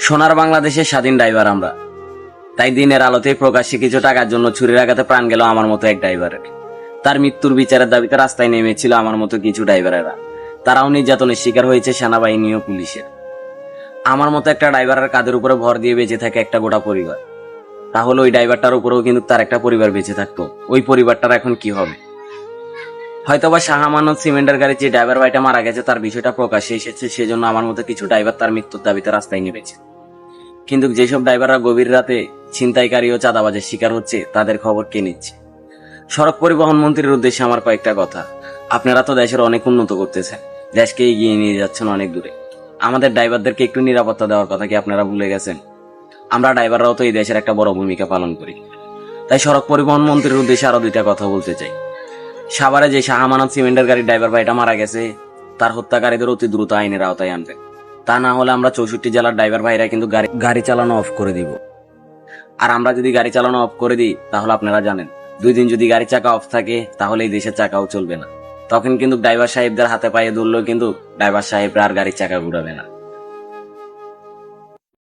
সোনার বাংলাদেশের স্বাধীন ড্রাইভার আমরা, তাই দিনের আলোতেই প্রকাশ্যে কিছু টাকার জন্য ছুরির আঘাতে প্রাণ গেল আমার মতো এক ড্রাইভারের। তার মৃত্যুর বিচারের দাবিতে রাস্তায় নেমেছিল আমার মতো কিছু ড্রাইভারেরা। তারাও নির্যাতনের শিকার হয়েছে সেনাবাহিনী ও পুলিশের। আমার মতো একটা ড্রাইভারের কাঁধের উপরে ভর দিয়ে বেঁচে থাকে একটা গোটা পরিবার। তাহলে ওই ড্রাইভারটার উপরেও কিন্তু তার একটা পরিবার বেঁচে থাকতো। ওই পরিবারটার এখন কি হবে? হয়তোবা শাহ আমানত সিমেন্টের গাড়ি যে ড্রাইভার ভাইটা মারা গেছে তার বিষয়টা প্রকাশ্যে এসেছে, সেজন্য আমার মতো কিছু ড্রাইভার তার মৃত্যুর দাবিতে রাস্তায় নেমেছে। কিন্তু যেসব ড্রাইভাররা গভীর রাতে ছিনতাইকারী ও চাঁদাবাজের শিকার হচ্ছে, তাদের খবর কে নিচ্ছে? সড়ক পরিবহন মন্ত্রীর উদ্দেশ্যে আমার কয়েকটা কথা। আপনারা তো দেশের অনেক উন্নত করতেছেন, দেশকে এগিয়ে নিয়ে যাচ্ছেন অনেক দূরে। আমাদের ড্রাইভারদেরকে একটু নিরাপত্তা দেওয়ার কথা কি আপনারা ভুলে গেছেন? আমরা ড্রাইভাররাও তো এই দেশের একটা বড় ভূমিকা পালন করি। তাই সড়ক পরিবহন মন্ত্রীর উদ্দেশ্যে আরো দুইটা কথা বলতে চাই। সাভারে যে শাহ আমানত সিমেন্টের গাড়ির ড্রাইভার ভাইটা মারা গেছে, তার হত্যাকারীদের অতি দ্রুত আইনের আওতায় আনবে। তা না হলে আমরা 64 জেলার ড্রাইভার ভাইরা কিন্তু গাড়ি চালানো অফ করে দিব। আর আমরা যদি গাড়ি চালানো অফ করে দিই, তাহলে আপনারা জানেন 2 দিন যদি গাড়ি চাকা অফ থাকে, তাহলে এই দেশের চাকাও চলবে না। তখন কিন্তু ড্রাইভার সাহেবদের হাতে পায়ে ধরলেও কিন্তু ড্রাইভার সাহেবরা আর গাড়ির চাকা ঘুরাবে না।